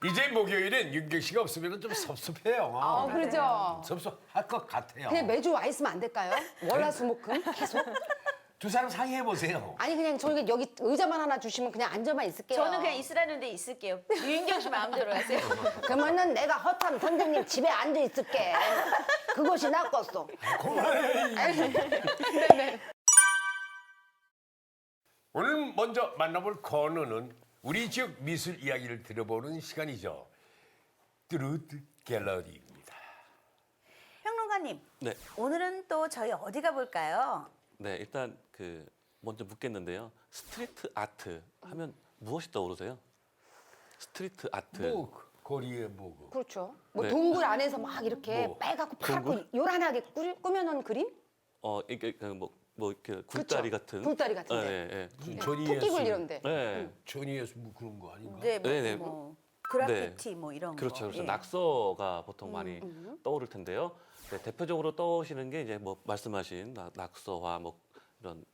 이제 목요일엔 윤경 씨가 없으면 좀 섭섭해요. 그러죠. 섭섭할 것 같아요. 그냥 매주 와 있으면 안 될까요? 월화수목금 계속. 두 사람 상의해 보세요. 아니 그냥 저희 여기 의자만 하나 주시면 그냥 앉아만 있을게요. 저는 그냥 있으라는 데 있을게요. 유인경 씨 마음대로 하세요. 그러면은 내가 허탄 선생님 집에 앉아 있을게. 그것이 낫겠어. 오늘 먼저 만나볼 코너는 우리 지역 미술 이야기를 들어보는 시간이죠. 뚜루뚜 갤러리입니다. 평론가님, 네, 오늘은 또 저희 어디 가볼까요? 네 일단 먼저 묻겠는데요. 스트리트 아트 하면 무엇이 떠오르세요? 스트리트 아트. 뭐 거리에 뭐고. 그렇죠. 뭐 네. 동굴 안에서 막 이렇게 뭐. 빨갛고 파랗고 요란하게 꾸며놓은 그림? 이게 이렇게 굴다리 같은. 굴다리 같은데. 네, 무슨 토끼굴 이런데. 네. 전이에서 뭐 그런 거 아닌가? 네, 뭐, 네네. 뭐 그래피티 뭐 이런 그렇죠. 거. 그래서 예. 낙서가 보통 많이 떠오를 텐데요. 네, 대표적으로 떠오르시는 게 이제 뭐 말씀하신 낙서와 뭐 이런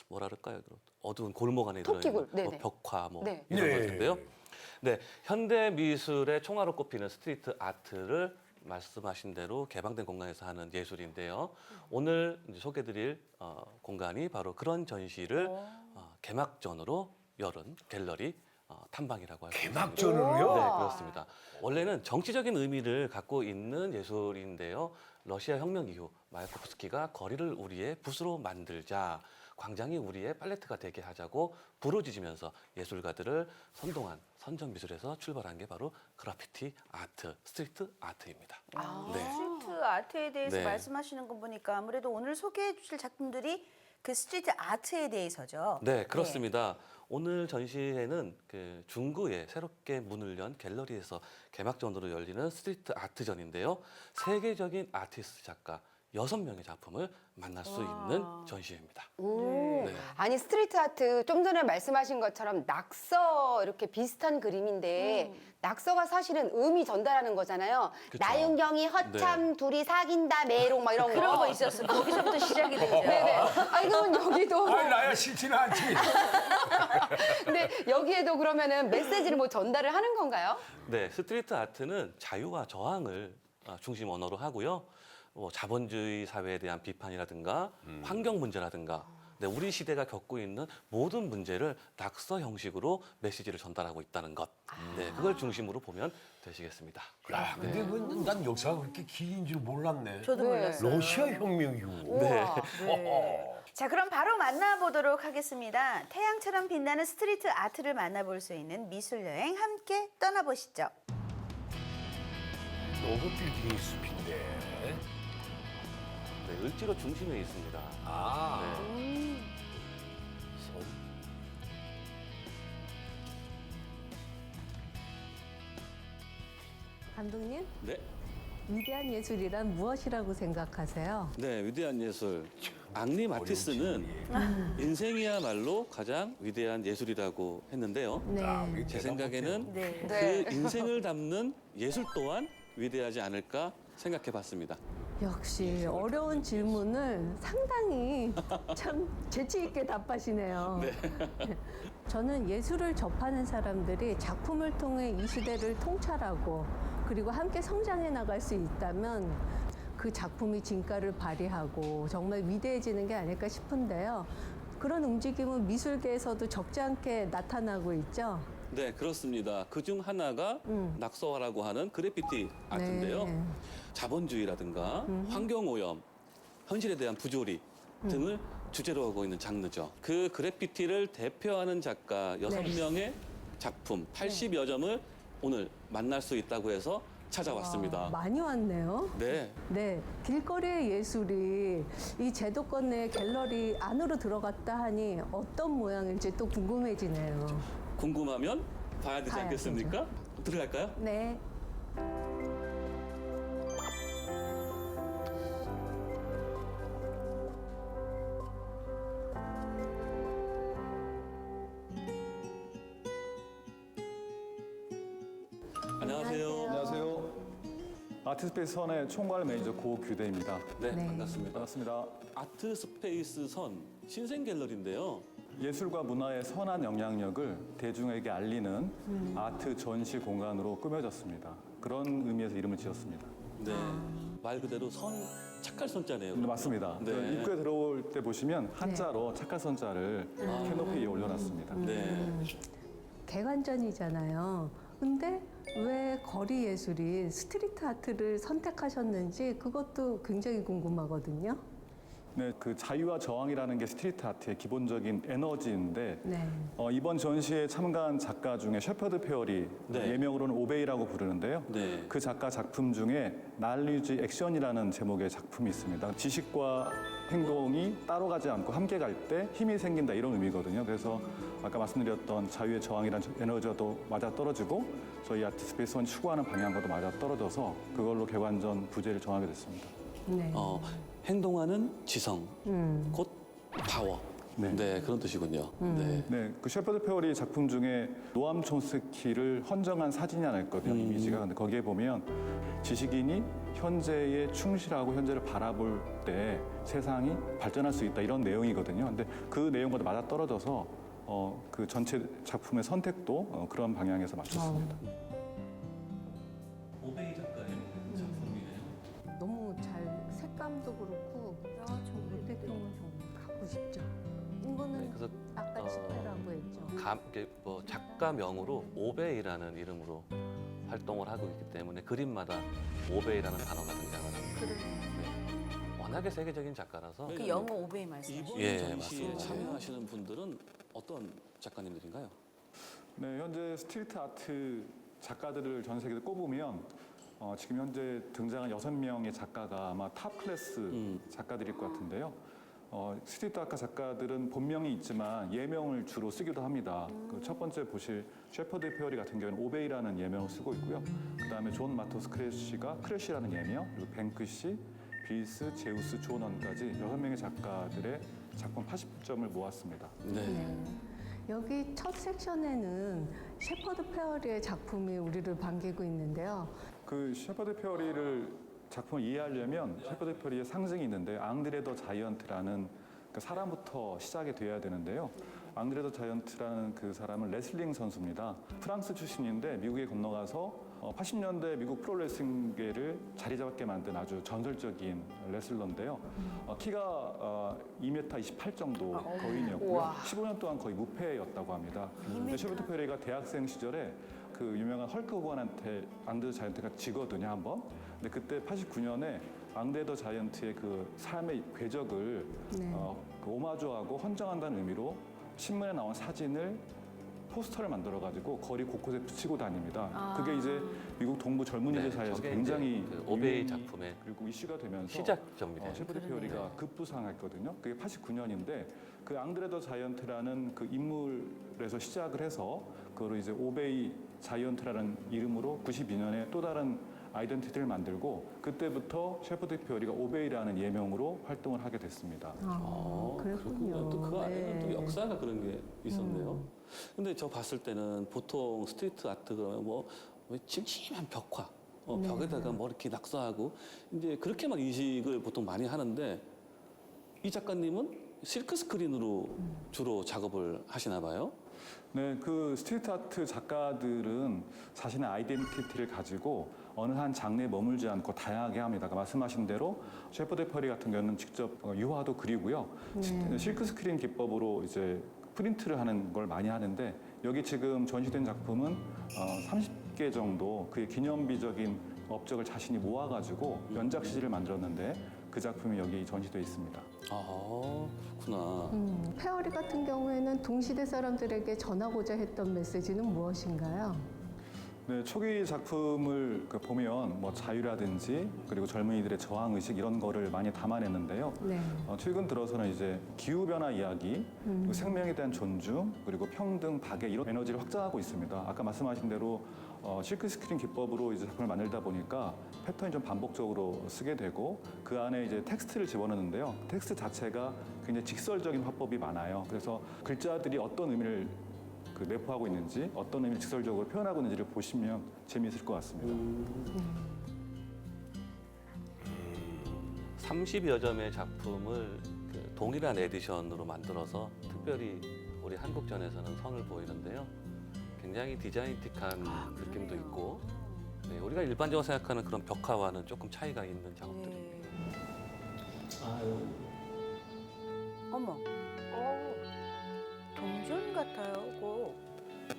뭐라 그럴까요? 어두운 골목 안에 토끼굴, 들어있는 뭐 네네. 벽화 뭐 네. 이런 네. 걸 텐데요. 네, 현대 미술의 총알로 꼽히는 스트리트 아트를 말씀하신 대로 개방된 공간에서 하는 예술인데요. 오늘 이제 소개드릴 공간이 바로 그런 전시를 개막전으로 열은 갤러리 탐방이라고 할 수 있습니다. 개막전으로요? 네, 그렇습니다. 원래는 정치적인 의미를 갖고 있는 예술인데요. 러시아 혁명 이후 마야코프스키가 거리를 우리의 붓으로 만들자, 광장이 우리의 팔레트가 되게 하자고 부르짖으면서 예술가들을 선동한 선전 미술에서 출발한 게 바로 그래피티 아트, 스트리트 아트입니다. 네. 스트리트 아트에 대해서 네. 말씀하시는 거 보니까 아무래도 오늘 소개해 주실 작품들이 그 스트리트 아트에 대해서죠. 네, 그렇습니다. 오늘 전시회는 그 중구에 새롭게 문을 연 갤러리에서 개막전으로 열리는 스트리트 아트전인데요. 세계적인 아티스트 작가 6명의 작품을 만날 수 있는 전시회입니다. 네. 아니 스트리트 아트 좀 전에 말씀하신 것처럼 낙서 이렇게 비슷한 그림인데 낙서가 사실은 의미 전달하는 거잖아요. 그쵸. 나윤경이 허참 둘이 사귄다 메롱 막 이런 거. 그런 거 있었어요. 거기서부터 시작이 되죠. 네네. 아니 그러면 여기도 아니 나야 싫지는 않지. 근데 여기에도 그러면은 메시지를 뭐 전달을 하는 건가요? 네, 스트리트 아트는 자유와 저항을 중심 언어로 하고요. 자본주의 사회에 대한 비판이라든가 환경 문제라든가 네, 우리 시대가 겪고 있는 모든 문제를 낙서 형식으로 메시지를 전달하고 있다는 것. 네, 그걸 중심으로 보면 되시겠습니다. 야, 근데 난 역사가 그렇게 긴 줄 몰랐네. 저도 네. 몰랐어요. 러시아 혁명 이후. 네. 어허. 자, 그럼 바로 만나보도록 하겠습니다. 태양처럼 빛나는 스트리트 아트를 만나볼 수 있는 미술 여행 함께 떠나보시죠. 로봇 빌딩 숲인데. 네, 을지로 중심에 있습니다. 아. 네. 섬. 감독님, 네. 위대한 예술이란 무엇이라고 생각하세요? 네, 위대한 예술. 앙리 마티스는 인생이야말로 가장 위대한 예술이라고 했는데요. 네. 제 생각에는 네. 네. 그 인생을 담는 예술 또한 위대하지 않을까 생각해 봤습니다. 역시 어려운 질문을 상당히 참 재치 있게 답하시네요. 저는 예술을 접하는 사람들이 작품을 통해 이 시대를 통찰하고 그리고 함께 성장해 나갈 수 있다면 그 작품이 진가를 발휘하고 정말 위대해지는 게 아닐까 싶은데요. 그런 움직임은 미술계에서도 적지 않게 나타나고 있죠. 네, 그렇습니다. 그중 하나가 낙서화라고 하는 그래피티 아트인데요. 네. 자본주의라든가 환경오염, 현실에 대한 부조리 등을 주제로 하고 있는 장르죠. 그 그래피티를 대표하는 작가 6명의 작품 80여 점을 오늘 만날 수 있다고 해서 찾아왔습니다. 많이 왔네요. 네, 네, 길거리의 예술이 이 제도권 내 갤러리 안으로 들어갔다 하니 어떤 모양일지 또 궁금해지네요. 궁금하면 봐야 되지 봐야죠. 않겠습니까? 들어갈까요? 네. 안녕하세요. 안녕하세요. 아트스페이스 선의 총괄 매니저 고규대입니다. 네, 네. 반갑습니다. 반갑습니다. 아트 스페이스 선 신생 갤러리인데요. 예술과 문화의 선한 영향력을 대중에게 알리는 아트 전시 공간으로 꾸며졌습니다. 그런 의미에서 이름을 지었습니다. 네. 말 그대로 착할 선자네요. 네, 맞습니다. 네. 입구에 들어올 때 보시면 한자로 착할 선자를 캐노피 위에 올려놨습니다. 네. 개관전이잖아요. 근데 왜 거리 예술인 스트리트 아트를 선택하셨는지 그것도 굉장히 궁금하거든요. 네, 그 자유와 저항이라는 게 스트리트 아트의 기본적인 에너지인데 네. 이번 전시에 참가한 작가 중에 셰퍼드 페어리, 네. 예명으로는 오베이라고 부르는데요. 네. 그 작가 작품 중에 날리지 액션이라는 제목의 작품이 있습니다. 지식과 행동이 따로 가지 않고 함께 갈 때 힘이 생긴다 이런 의미거든요. 그래서 아까 말씀드렸던 자유의 저항이라는 에너지와도 맞아 떨어지고 저희 아트 스페이스원 추구하는 방향과도 맞아 떨어져서 그걸로 개관전 부제를 정하게 됐습니다. 네. 행동하는 지성, 곧 파워. 네. 네, 그런 뜻이군요. 네. 네, 그 셰퍼드 페어리 작품 중에 노암 촘스키를 헌정한 사진이 하나 있거든요, 이미지가. 근데 거기에 보면 지식인이 현재에 충실하고 현재를 바라볼 때 세상이 발전할 수 있다 이런 내용이거든요. 근데 그 내용과도 맞아 떨어져서 그 전체 작품의 선택도 그런 방향에서 맞췄습니다. 오베이 작가의 작품이네요. 너무 잘 색감도 그렇고 물색종을 좀 갖고 싶죠. 이거는 네, 그래서 아까 집회라고 했죠. 작가명으로 오베이라는 이름으로 활동을 하고 있기 때문에 그림마다 오베이라는 단어가 등장을 합니다. 네. 워낙에 세계적인 작가라서 그 영어 오베이 말씀하시죠? 이번 예, 전시에 맞습니다. 참여하시는 분들은 어떤 작가님들인가요? 네, 현재 스트리트 아트 작가들을 전 세계에 꼽으면 지금 현재 등장한 6명의 작가가 아마 탑 클래스 작가들일 것 같은데요. 스트리트 아트 작가들은 본명이 있지만 예명을 주로 쓰기도 합니다. 그 첫 번째 보실 셰퍼드 페어리 같은 경우는 오베이라는 예명을 쓰고 있고요. 그다음에 존 마토스 크래쉬가 크래쉬라는 예명, 그리고 뱅크시, 빌스, 제우스, 존원까지 6명의 작가들의 작품 80점을 모았습니다. 네. 여기 첫 섹션에는 셰퍼드 페어리의 작품이 우리를 반기고 있는데요. 그 셰퍼드 페어리를 작품을 이해하려면 셰퍼드 페어리의 상징이 있는데 앙드레 더 자이언트라는 그 사람부터 시작이 돼야 되는데요. 앙드레 더 자이언트라는 그 사람은 레슬링 선수입니다. 프랑스 출신인데 미국에 건너가서 80년대 미국 프로레슬링계를 자리 잡게 만든 아주 전설적인 레슬러인데요. 키가 2m 28 정도 거인이었고요. 우와. 15년 동안 거의 무패였다고 합니다. 근데 셰퍼드 페어리가 대학생 시절에 그 유명한 헐크 호건한테 앙드레 더 자이언트가 지거든요, 한번. 근데 그때 89년에 앙드레 더 자이언트의 그 삶의 궤적을 그 오마주하고 헌정한다는 의미로 신문에 나온 사진을 포스터를 만들어가지고 거리 곳곳에 붙이고 다닙니다. 그게 이제 미국 동부 젊은이들 네, 사이에서 저게 굉장히 이제 그 오베이 유행이 작품의 그리고 이슈가 되면서 시작점이네요. 셰퍼드 페어리가 급부상했거든요. 그게 89년인데 그 앙드레 더 자이언트라는 그 인물에서 시작을 해서 그거를 이제 오베이 자이언트라는 이름으로 92년에 또 다른 아이덴티티를 만들고 그때부터 셰퍼드 페어리가 오베이라는 예명으로 활동을 하게 됐습니다. 그렇군요. 또 그 안에는 네. 또 역사가 그런 게 있었네요. 근데 저 봤을 때는 보통 스트리트 아트 그러면 뭐 침침한 벽화, 벽에다가 뭐 이렇게 낙서하고 이제 그렇게만 인식을 보통 많이 하는데 이 작가님은 실크 스크린으로 주로 작업을 하시나 봐요. 네, 그 스트리트 아트 작가들은 자신의 아이덴티티를 가지고 어느 한 장르에 머물지 않고 다양하게 합니다. 아까 말씀하신 대로 셰퍼드 페어리 같은 경우는 직접 유화도 그리고요. 실크 스크린 기법으로 이제 프린트를 하는 걸 많이 하는데 여기 지금 전시된 작품은 30개 정도 그의 기념비적인 업적을 자신이 모아가지고 연작 CG를 만들었는데 그 작품이 여기 전시되어 있습니다. 아, 그렇구나. 페어리 같은 경우에는 동시대 사람들에게 전하고자 했던 메시지는 무엇인가요? 네, 초기 작품을 보면 뭐 자유라든지 그리고 젊은이들의 저항 의식 이런 거를 많이 담아냈는데요. 네. 최근 들어서는 이제 기후 변화 이야기, 그리고 생명에 대한 존중, 그리고 평등, 박애 이런 에너지를 확장하고 있습니다. 아까 말씀하신 대로 실크 스크린 기법으로 이제 작품을 만들다 보니까 패턴이 좀 반복적으로 쓰게 되고 그 안에 이제 텍스트를 집어넣는데요. 텍스트 자체가 굉장히 직설적인 화법이 많아요. 그래서 글자들이 어떤 의미를 내포하고 있는지 어떤 의미를 직설적으로 표현하고 있는지를 보시면 재미있을 것 같습니다. 30여 점의 작품을 그 동일한 에디션으로 만들어서 특별히 우리 한국전에서는 선을 보이는데요. 굉장히 디자인틱한 느낌도 있고 네, 우리가 일반적으로 생각하는 그런 벽화와는 조금 차이가 있는 작업들입니다. 어머, 동전 같아요, 꼭.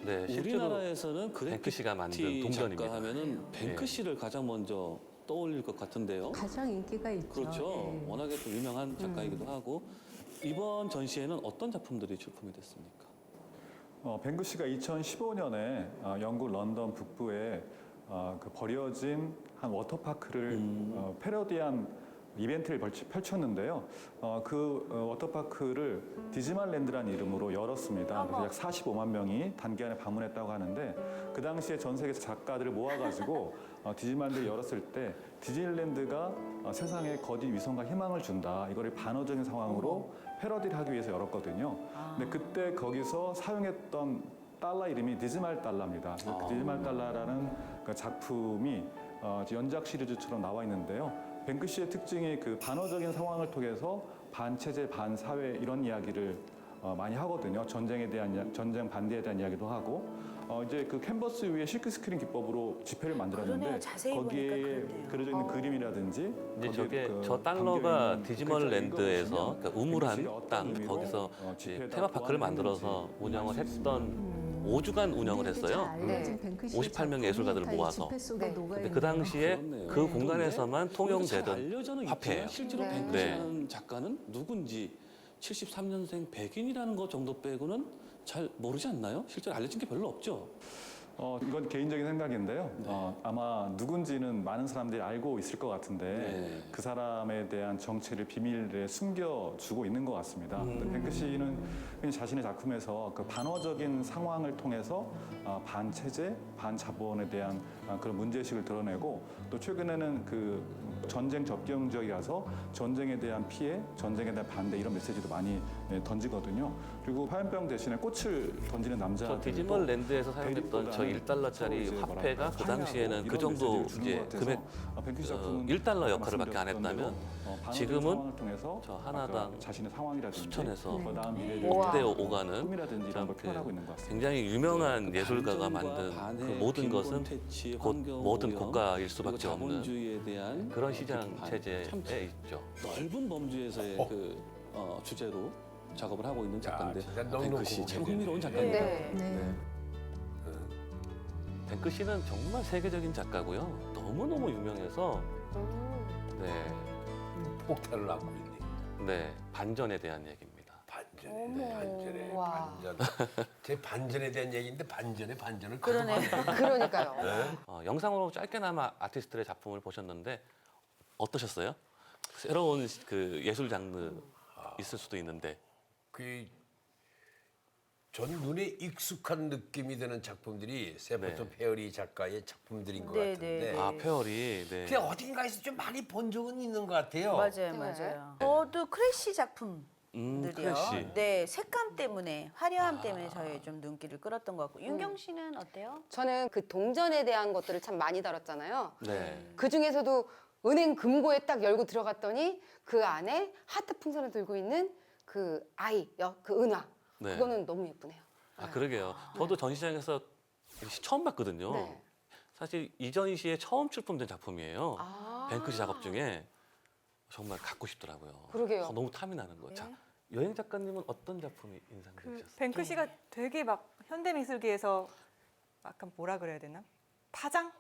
네, 실제로 우리나라에서는 뱅크시가 만든 그래피티 동전입니다. 작가 하면은 네. 뱅크시를 가장 먼저 떠올릴 것 같은데요. 가장 인기가 있죠. 그렇죠. 네. 워낙에 또 유명한 작가이기도 하고 이번 전시회는 어떤 작품들이 출품이 됐습니까? 뱅크시가 2015년에 영국 런던 북부에 그 버려진 한 워터파크를 패러디한 이벤트를 펼쳤는데요. 그 워터파크를 디즈말랜드라는 이름으로 열었습니다. 그래서 약 45만 명이 단기간에 방문했다고 하는데 그 당시에 전 세계 작가들을 모아가지고 디즈말랜드를 열었을 때 디즈니랜드가 세상에 거짓 위선과 희망을 준다. 이거를 반어적인 상황으로 패러디를 하기 위해서 열었거든요. 근데 그때 거기서 사용했던 달러 이름이 디즈말 달러입니다. 그래서 그 디즈말 달러라는 그 작품이 연작 시리즈처럼 나와 있는데요. 뱅크시의 특징이 그 반어적인 상황을 통해서 반체제, 반사회 이런 이야기를 많이 하거든요. 전쟁에 대한 전쟁 반대에 대한 이야기도 하고 이제 그 캔버스 위에 실크 스크린 기법으로 지폐를 만들었는데 그러네요. 자세히 거기에 보니까 그런데요. 그려져 있는 그림이라든지 이제 거기에 저게 그 저 달러가 담겨 있는 디즈멀랜드에서 글자 그러니까 뱅크시가 우물한 어떤 땅 의미로, 거기서 지폐에다 테마파크를 만들어서 보완했는지 운영을 알수 했던 5주간 운영을 근데 이게 했어요. 잘 알려진 네. 뱅크시 58 명의 예술가들을 작품이 다 이 모아서. 지폐 속에 네. 녹아 근데 있는 그 당시에 그렇네요. 그 공간에서만 잘 통용되던 알려져는 화폐예요. 있지만 실제로 네. 뱅크시라는 작가는 누군지 73년생 백인이라는 거 정도 빼고는 잘 모르지 않나요? 실제로 알려진 게 별로 없죠. 이건 개인적인 생각인데요. 아마 누군지는 많은 사람들이 알고 있을 것 같은데 네. 그 사람에 대한 정체를 비밀에 숨겨주고 있는 것 같습니다. 근데 뱅크시는 그냥 자신의 작품에서 그 반어적인 상황을 통해서 반체제, 반자본에 대한 그런 문제의식을 드러내고 또 최근에는 그 전쟁 접경 지역이라서 전쟁에 대한 피해, 전쟁에 대한 반대 이런 메시지도 많이 던지거든요. 그리고 화염병 대신에 꽃을 던지는 남자. 저 디즈멀랜드에서 사용했던 저 1달러짜리 화폐가 그 당시에는 그 정도 이제 금액 1달러 역할을밖에 안 했다면 지금은 저 하나당 자신의 상황이라든지 수천에서 더 나은 미래를 우와. 6대 5가는 꿈이라든지 이런 걸 표현하고 있는 것 같습니다. 굉장히 유명한 그 예술가가 반전과 만든 반의 그 모든 빈곤 것은 퇴치, 곧 환경 모든 오염, 고가일 그리고 수밖에 없는 자본주의에 대한 그런 시장 비판, 체제에 참 있죠. 넓은 범주에서의 그 주제로 작업을 하고 있는 작가인데 진짜 넉넉히 뱅크시 참 보게 흥미로운 되네. 작가입니다. 네. 네. 뱅크 씨는 정말 세계적인 작가고요. 너무너무 유명해서 네, 폭탄을 안고 있네. 네 반전에 대한 얘기입니다. 반전에, 어머. 반전에, 와. 반전. 제 반전에 대한 얘기인데 반전을 그러네. 그러니까요. 영상으로 짧게나마 아티스트의 작품을 보셨는데 어떠셨어요? 새로운 그 예술 장르 있을 수도 있는데 전 눈에 익숙한 느낌이 드는 작품들이 세포토 네. 페어리 작가의 작품들인 것 네, 같은데 네. 아 페어리 네. 그게 어딘가에서 좀 많이 본 적은 있는 것 같아요. 맞아요, 네. 맞아요. 저도 크래쉬 작품들이요. 크래쉬. 네, 색감 때문에, 화려함 때문에 저의 좀 눈길을 끌었던 것 같고. 윤경 씨는 어때요? 저는 그 동전에 대한 것들을 참 많이 다뤘잖아요. 네. 그 중에서도 은행 금고에 딱 열고 들어갔더니 그 안에 하트 풍선을 들고 있는 그 아이, 그 은화. 네. 그거는 너무 예쁘네요. 아 그러게요. 저도 전시장에서 처음 봤거든요. 네. 사실 이 전시에 처음 출품된 작품이에요. 아. 뱅크시 작업 중에 정말 갖고 싶더라고요. 그러게요. 너무 탐이 나는 거예요. 네. 자, 여행 작가님은 어떤 작품이 그 인상적이셨어요? 뱅크시가 되게 막 현대미술계에서 약간 뭐라 그래야 되나? 파장?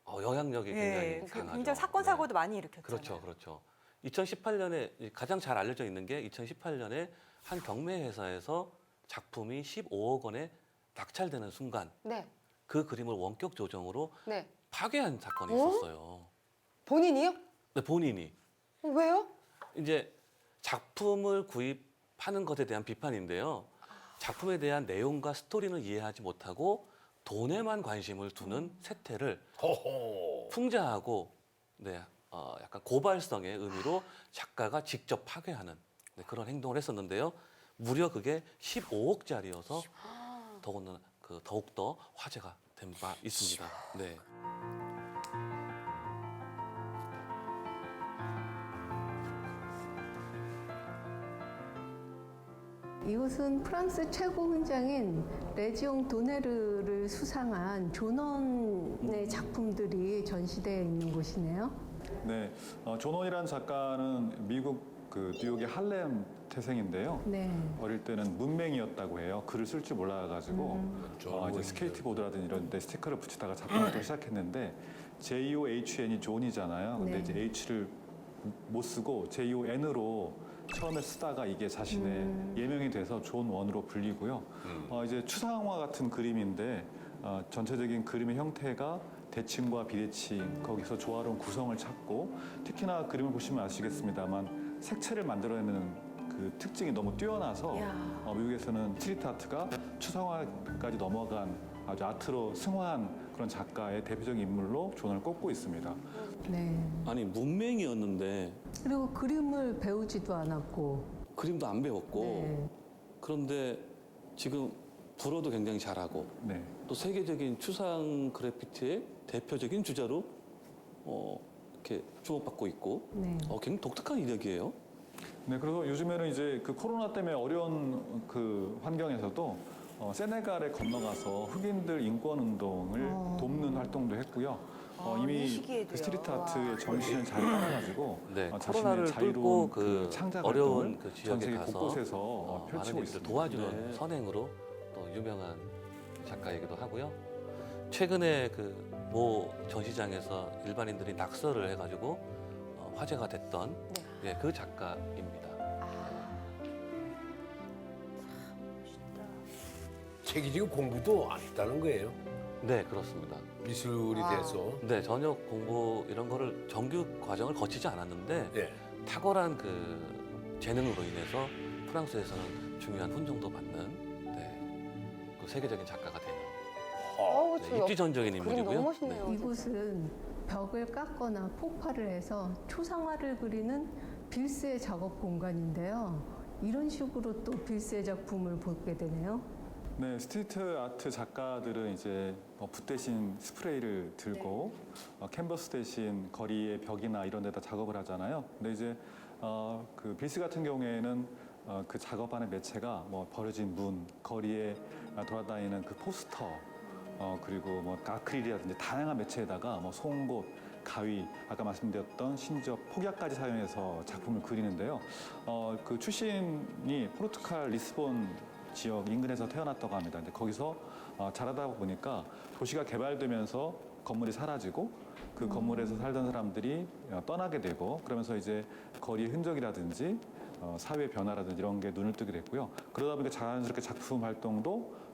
영향력이 굉장히 예, 강하죠. 굉장히 사건 네. 사고도 많이 일으켰잖아요. 그렇죠, 그렇죠. 2018년에 가장 잘 알려져 있는 게 2018년에 한 경매 회사에서 작품이 15억 원에 낙찰되는 순간 네. 그 그림을 원격 조정으로 네. 파괴한 사건이 어? 있었어요. 본인이요? 네, 본인이 왜요? 이제 작품을 구입하는 것에 대한 비판인데요. 작품에 대한 내용과 스토리는 이해하지 못하고 돈에만 관심을 두는 세태를 호호. 풍자하고 네, 약간 고발성의 의미로 작가가 직접 파괴하는 네, 그런 행동을 했었는데요. 무려 그게 15억짜리여서 더욱더 화제가 된 바 있습니다. 네. 이곳은 프랑스 최고 훈장인 레지옹 도네르를 수상한 존원의 작품들이 전시되어 있는 곳이네요. 네, 존원이라는 작가는 미국 그 뉴욕의 할렘 태생인데요. 네. 어릴 때는 문맹이었다고 해요. 글을 쓸 줄 몰라가지고 이제 스케이트보드라든지 이런 데 스티커를 붙이다가 작품을 시작했는데 JOHN이 존이잖아요. 근데 네. 이제 H를 못 쓰고 JON으로 처음에 쓰다가 이게 자신의 예명이 돼서 존 원으로 불리고요. 이제 추상화 같은 그림인데 전체적인 그림의 형태가 대칭과 비대칭, 거기서 조화로운 구성을 찾고 특히나 그림을 보시면 아시겠습니다만 색채를 만들어내는 그 특징이 너무 뛰어나서 미국에서는 스트리트 아트가 추상화까지 넘어간 아주 아트로 승화한 그런 작가의 대표적인 인물로 존을 꼽고 있습니다. 네. 아니 문맹이었는데 그리고 그림을 배우지도 않았고. 그림도 안 배웠고 네. 그런데 지금 불어도 굉장히 잘하고 네. 또 세계적인 추상 그래피티의 대표적인 주자로 이렇게 주목받고 있고 네. 굉장히 독특한 이력이에요. 네, 그래서 요즘에는 이제 그 코로나 때문에 어려운 그 환경에서도 세네갈에 건너가서 흑인들 인권 운동을 돕는 활동도 했고요. 이 이미 시기에도요. 그 스트리트 아트의 정신을 잘 따라가지고 네, 자신의 코로나를 자유로운 뚫고 그 창작 어려운 활동을 그 전 지역에 세계 가서 곳곳에서 많은 펼치고 일들을 있습니다. 도와주는 네. 선행으로 또 유명한 작가이기도 하고요. 최근에 그 모 전시장에서 일반인들이 낙서를 해가지고 화제가 됐던 예, 그 작가입니다. 체계적인 공부도 안 했다는 거예요. 네, 그렇습니다. 미술이 돼서. 네, 전혀 공부 이런 거를 정규 과정을 거치지 않았는데 네. 탁월한 그 재능으로 인해서 프랑스에서는 중요한 훈장도 받는 그 세계적인 작가가 되는 어우, 네, 입지전적인 그림 인물이고요. 너무 멋있네요. 이곳은 벽을 깎거나 폭발을 해서 초상화를 그리는 빌스의 작업 공간인데요. 이런 식으로 또 빌스의 작품을 보게 되네요. 네, 스트리트 아트 작가들은 이제 붓 대신 스프레이를 들고 캔버스 대신 거리의 벽이나 이런 데다 작업을 하잖아요. 근데 이제 그 빌스 같은 경우에는 그 작업하는 매체가 뭐 버려진 문, 거리에 돌아다니는 그 포스터, 그리고 뭐 아크릴이라든지 다양한 매체에다가 뭐 송곳, 가위, 아까 말씀드렸던 심지어 폭약까지 사용해서 작품을 그리는데요. 그 출신이 포르투갈 리스본 지역 인근에서 태어났다고 합니다. 근데 거기서 자라다 보니까 도시가 개발되면서 건물이 사라지고 그 건물에서 살던 사람들이 떠나게 되고 그러면서 이제 거리의 흔적이라든지 사회 변화라든지 이런 게 눈을 뜨게 됐고요. 그러다 보니까 자연스럽게 작품 활동도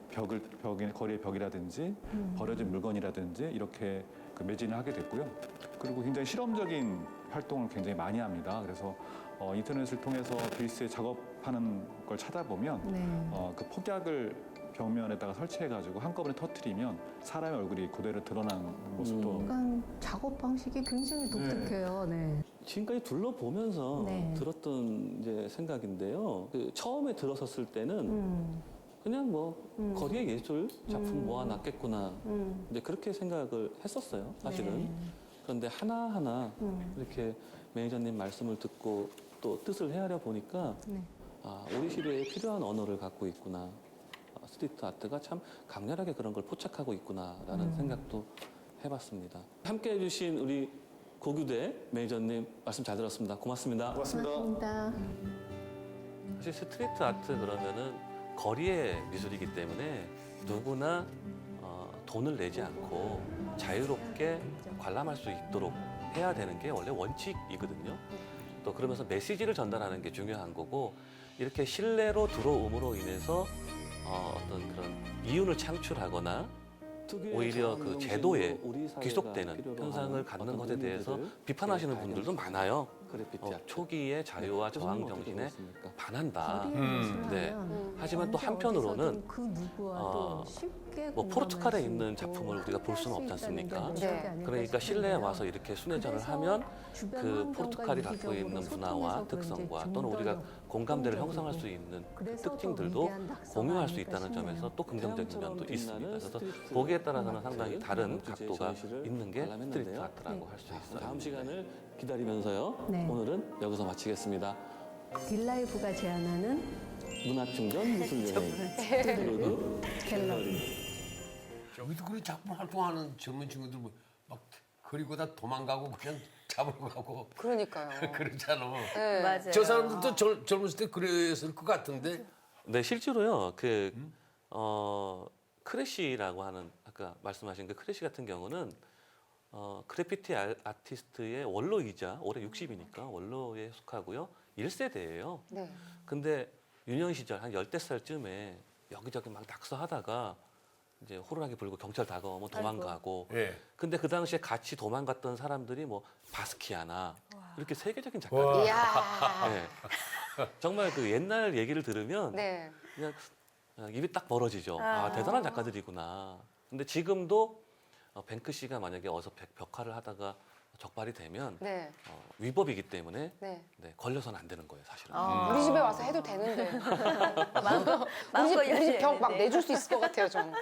거리의 벽이라든지 버려진 물건이라든지 이렇게 그 매진을 하게 됐고요. 그리고 굉장히 실험적인 활동을 굉장히 많이 합니다. 그래서 인터넷을 통해서 빌스에 작업하는 걸 찾아보면 네. 그 폭약을 벽면에다가 설치해가지고 한꺼번에 터트리면 사람의 얼굴이 그대로 드러나는 모습도 약간 작업 방식이 굉장히 독특해요. 네. 지금까지 둘러보면서 네. 들었던 이제 생각인데요. 그 처음에 들어섰을 때는 그냥 뭐 거리의 예술 작품 모아놨겠구나 이제 그렇게 생각을 했었어요. 사실은. 네. 그런데 하나하나 이렇게 매니저님 말씀을 듣고 또 뜻을 헤아려 보니까 네. 우리 시대에 필요한 언어를 갖고 있구나. 스트리트 아트가 참 강렬하게 그런 걸 포착하고 있구나라는 생각도 해봤습니다. 함께 해주신 우리 고규대 매니저님 말씀 잘 들었습니다. 고맙습니다. 고맙습니다. 고맙습니다. 사실 스트리트 아트 그러면은 거리의 미술이기 때문에 누구나 돈을 내지 않고 자유롭게 관람할 수 있도록 해야 되는 게 원래 원칙이거든요. 또 그러면서 메시지를 전달하는 게 중요한 거고 이렇게 실내로 들어옴으로 인해서 어떤 그런 이윤을 창출하거나 오히려 그 제도에 귀속되는 현상을 갖는 것에 대해서 비판하시는 분들도 많아요. 초기의 자유와 저항 정신에 반한다. 거리의 미술을 네. 하면 하지만 또 언제 한편으로는 어디서든 그 누구와도 쉽게 뭐 공감할 포르투갈에 수 있는 있고 작품을 우리가 볼 수는 함께할 없지 수 있다는 게 않습니까? 매력이 네. 아닐까 그러니까 실내에 싶은데요. 와서 이렇게 순회전을 그래서 하면 주변 그 환경과 포르투갈이 갖고 이기적으로 있는 문화와 소통해서 특성과 그런지 또는 우리가 좀 더 공감대를 협동적이고 형성할 수 있는 그 그래서 더 특징들도 위대한 낙서가 공유할 수 아닐까 있다는 싶네요. 점에서 또 긍정적인 면도 태양처럼 있습니다. 빛나는 그래서 스트리트 보기에 따라서는 아트, 상당히 다른 주제 각도가 전시를 있는 게 관람했는데요. 스트리트 아트라고 할 수 있어요. 다음 시간을 기다리면서요. 네. 오늘은 여기서 마치겠습니다. 딜라이브가 제안하는 문화충전 미술여행 스트로드 갤러리. 여기도 그런 작품 활동하는 젊은 친구들 막 그리고 다 도망가고 그냥 잡으러 가고 그러니까요. 그러잖아. 네. 맞아요. 저 사람들도 젊었을 때 그랬을 것 같은데. 네, 실제로요. 크래쉬라고 하는 아까 말씀하신 그 크래쉬 같은 경우는 그래피티 아티스트의 원로이자 올해 60이니까 원로에 속하고요. 1세대예요. 네. 근데 유년 시절 한 10대살쯤에 여기저기 막 낙서하다가 이제 호루라기 불고 경찰 다가오면 도망가고. 예. 근데 그 당시에 같이 도망갔던 사람들이 뭐 바스키아나 이렇게 세계적인 작가들. 이야. 네. 정말 그 옛날 얘기를 들으면 네. 그냥 입이 딱 벌어지죠. 아, 대단한 작가들이구나. 근데 지금도 뱅크시가 만약에 어서 벽화를 하다가 적발이 되면 네. 위법이기 때문에 네. 네, 걸려서는 안 되는 거예요, 사실은. 우리 집에 와서 해도 되는데. 마음껏 우리 집 벽 막 열리는데. 내줄 수 있을 것 같아요, 저는.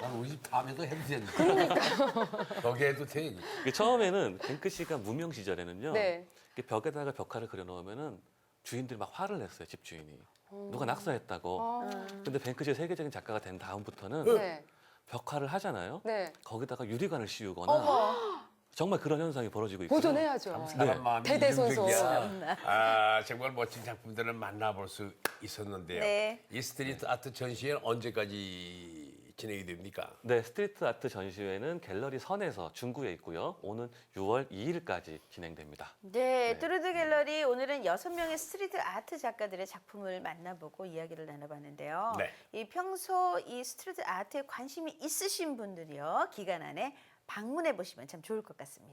난 우리 집 다음에도 해도 되는데. 그러니까. 거기 해도 돼. 이게 처음에는 뱅크시가 무명 시절에는요. 네. 이렇게 벽에다가 벽화를 그려놓으면은 주인들이 막 화를 냈어요, 집주인이. 누가 낙서했다고. 근데 뱅크시가 세계적인 작가가 된 다음부터는 네. 벽화를 하잖아요. 네. 거기다가 유리관을 씌우거나 어머, 정말 그런 현상이 벌어지고 있고요. 보존해야죠. 사람 마음이 대대손손. 이중적이야. 아, 정말 멋진 작품들을 만나볼 수 있었는데요. 네. 이 스트리트 아트 전시회는 언제까지 진행이 됩니까? 네, 스트리트 아트 전시회는 갤러리 선에서 중구에 있고요. 오는 6월 2일까지 진행됩니다. 네, 뚜르드 갤러리 오늘은 6명의 스트리트 아트 작가들의 작품을 만나보고 이야기를 나눠봤는데요. 네. 이 평소 이 스트리트 아트에 관심이 있으신 분들이요, 기간 안에 방문해 보시면 참 좋을 것 같습니다.